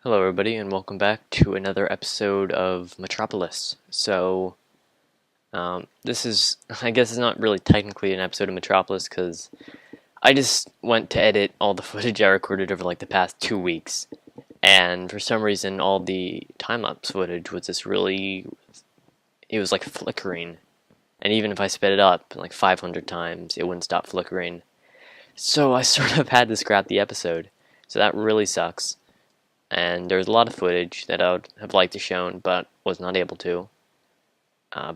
Hello everybody and welcome back to another episode of Metropolis. This is, I guess it's not really technically an episode of Metropolis because I just went to edit all the footage I recorded over like the past 2 weeks, and for some reason all the time-lapse footage was it was like flickering, and even if I sped it up like 500 times it wouldn't stop flickering. So I sort of had to scrap the episode, so that really sucks. And there's a lot of footage that I would have liked to shown but was not able to.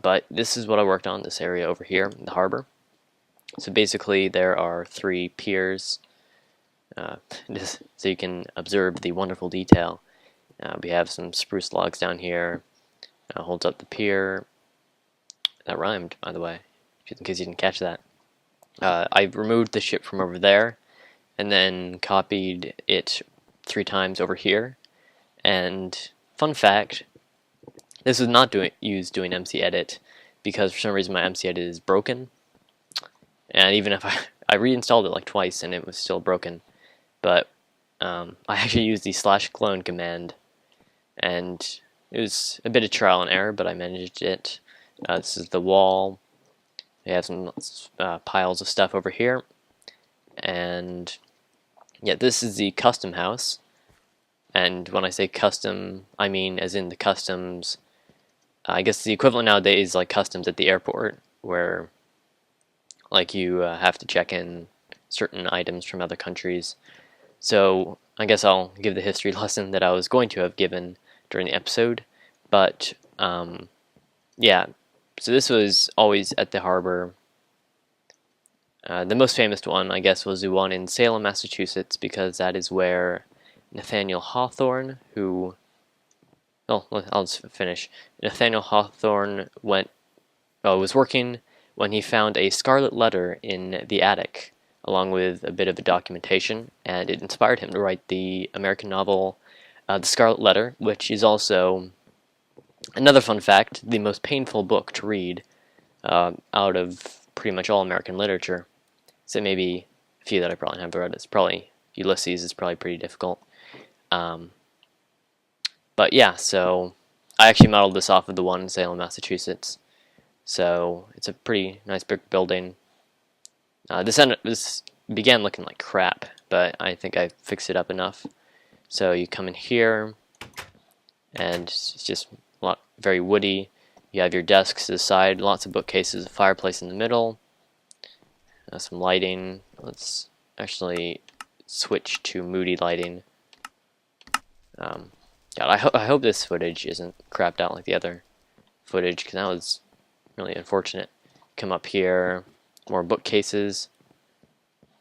But this is what I worked on, this area over here, the harbor. So basically there are 3 piers, just so you can observe the wonderful detail. We have some spruce logs down here, holds up the pier. That rhymed, by the way, in case you didn't catch that. I removed the ship from over there and then copied it 3 times over here. And fun fact, this was not used doing MC Edit because for some reason my MC Edit is broken, and even if I reinstalled it like twice and it was still broken. But I actually used the /clone command, and it was a bit of trial and error, but I managed it. This is the wall. We have some piles of stuff over here, and yeah, this is the custom house. And when I say custom, I mean as in the customs. I guess the equivalent nowadays is like customs at the airport, where like you have to check in certain items from other countries. So I guess I'll give the history lesson that I was going to have given during the episode. But yeah, so this was always at the harbor. The most famous one, I guess, was the one in Salem, Massachusetts, because that is where Nathaniel Hawthorne, who, oh, I'll just finish. Nathaniel Hawthorne was working when he found a scarlet letter in the attic, along with a bit of a documentation, and it inspired him to write the American novel, The Scarlet Letter, which is also, another fun fact, the most painful book to read out of pretty much all American literature. So maybe a few that I probably haven't read. It's probably Ulysses is probably pretty difficult. But yeah, so I actually modeled this off of the one in Salem, Massachusetts. So it's a pretty nice brick building. This began looking like crap, but I think I fixed it up enough. So you come in here, and it's just very woody. You have your desks to the side, lots of bookcases, a fireplace in the middle, some lighting. Let's actually switch to moody lighting. God, I hope this footage isn't crapped out like the other footage, because that was really unfortunate. Come up here, more bookcases.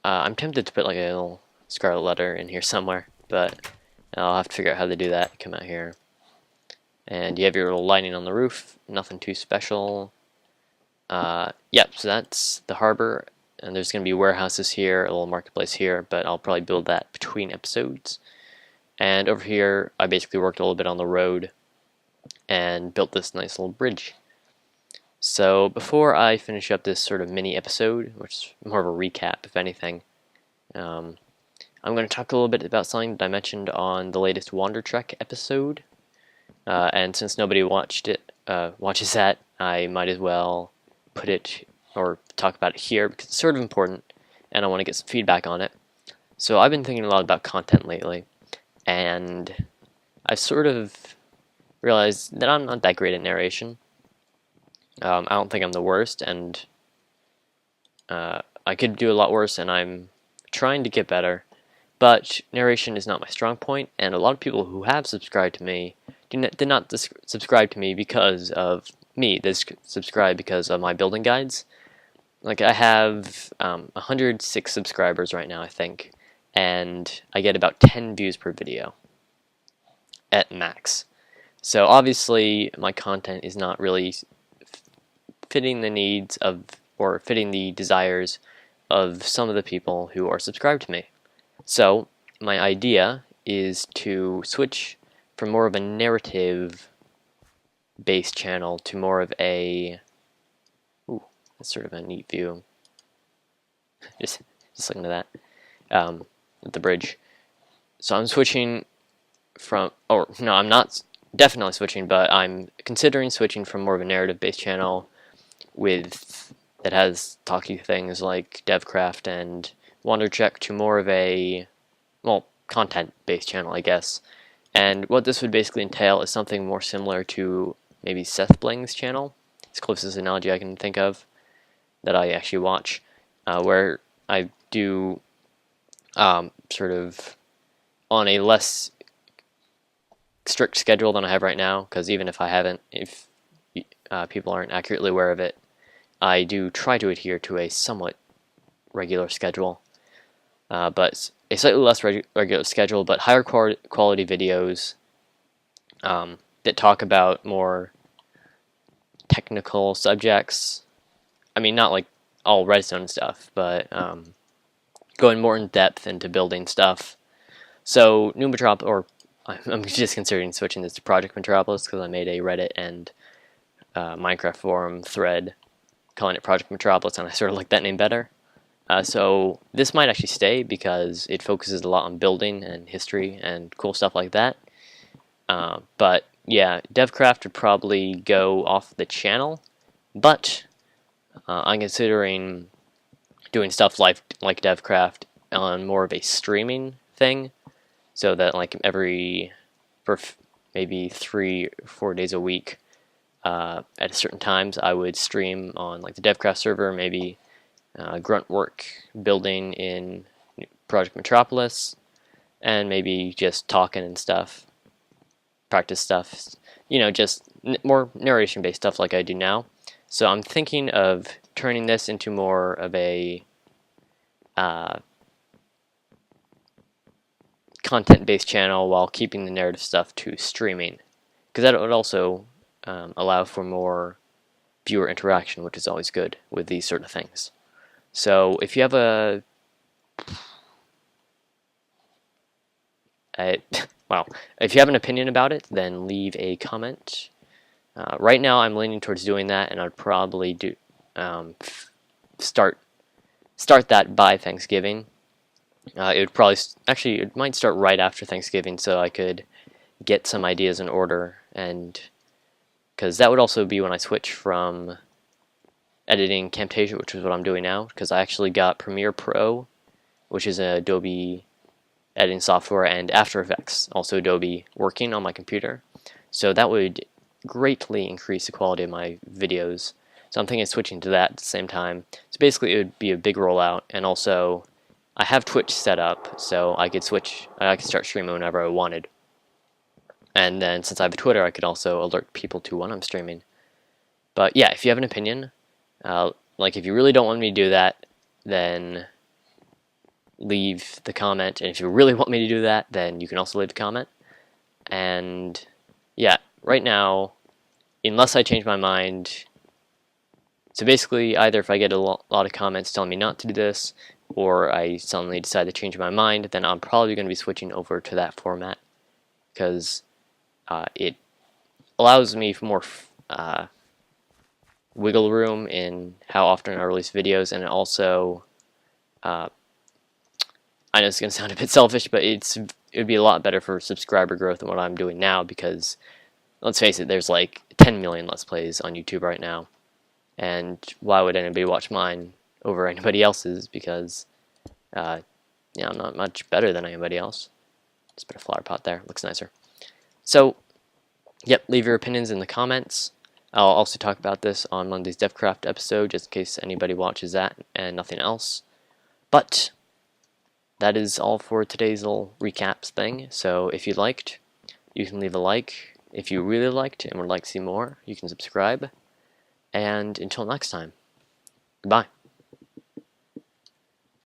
I'm tempted to put like a little scarlet letter in here somewhere, but I'll have to figure out how to do that. Come out here, and you have your little lighting on the roof. Nothing too special. Yep, so that's the harbor, and there's going to be warehouses here, a little marketplace here, but I'll probably build that between episodes. And over here, I basically worked a little bit on the road and built this nice little bridge. So before I finish up this sort of mini episode, which is more of a recap, if anything, I'm going to talk a little bit about something that I mentioned on the latest Wander Trek episode. And since nobody watches that, I might as well put it or talk about it here because it's sort of important, and I want to get some feedback on it. So I've been thinking a lot about content lately, and I've sort of realized that I'm not that great at narration. I don't think I'm the worst, and I could do a lot worse, and I'm trying to get better. But narration is not my strong point, and a lot of people who have subscribed to me did not subscribe to me because of me. They subscribe because of my building guides. Like, I have 106 subscribers right now, I think, and I get about 10 views per video at max. So obviously my content is not really fitting the needs of, or fitting the desires of some of the people who are subscribed to me. So my idea is to switch from more of a narrative based channel to more of a, ooh, that's sort of a neat view. just looking at that, at the bridge. So I'm switching from, or no, I'm not definitely switching, but I'm considering switching from more of a narrative-based channel with that has talky things like DevCraft and WonderCheck to more of a, well, content-based channel, I guess. And what this would basically entail is something more similar to maybe Seth Bling's channel. It's the closest analogy I can think of that I actually watch, where I do sort of on a less strict schedule than I have right now, because even if I haven't, if people aren't accurately aware of it, I do try to adhere to a somewhat regular schedule, but a slightly less regular schedule, but higher quality videos that talk about more technical subjects. I mean, not like all redstone stuff, but going more in depth into building stuff. So new Metropolis, or I'm just considering switching this to Project Metropolis because I made a Reddit and Minecraft forum thread calling it Project Metropolis, and I sort of like that name better. So this might actually stay because it focuses a lot on building and history and cool stuff like that. But yeah, DevCraft would probably go off the channel, but I'm considering doing stuff like DevCraft on more of a streaming thing, so that like for maybe 3 or 4 days a week, at certain times I would stream on like the DevCraft server, maybe grunt work building in Project Metropolis, and maybe just talking and stuff, practice stuff, just more narration based stuff like I do now. So I'm thinking of turning this into more of a content-based channel while keeping the narrative stuff to streaming, because that would also allow for more viewer interaction, which is always good with these sort of things. So if you have if you have an opinion about it, then leave a comment. Right now I'm leaning towards doing that, and I'd probably do start that by Thanksgiving. It would probably it might start right after Thanksgiving, so I could get some ideas in order, and because that would also be when I switch from editing Camtasia, which is what I'm doing now, because I actually got Premiere Pro, which is an Adobe editing software, and After Effects, also Adobe, working on my computer. So that would greatly increase the quality of my videos. So I'm thinking of switching to that at the same time. So basically it would be a big rollout, and also I have Twitch set up, so I could start streaming whenever I wanted. And then since I have a Twitter, I could also alert people to when I'm streaming. But yeah, if you have an opinion, like if you really don't want me to do that, then leave the comment. And if you really want me to do that, then you can also leave the comment. And yeah, right now, unless I change my mind, so basically either if I get a lot of comments telling me not to do this, or I suddenly decide to change my mind, then I'm probably going to be switching over to that format, because it allows me for more wiggle room in how often I release videos, and it also, I know it's going to sound a bit selfish, but it would be a lot better for subscriber growth than what I'm doing now, because let's face it, there's like 10 million Let's Plays on YouTube right now, and why would anybody watch mine over anybody else's? Because I'm not much better than anybody else. Just put a flower pot there, looks nicer. So yep, leave your opinions in the comments. I'll also talk about this on Monday's DevCraft episode, just in case anybody watches that and nothing else. But that is all for today's little recaps thing. So if you liked, you can leave a like. If you really liked and would like to see more, you can subscribe. And until next time, goodbye.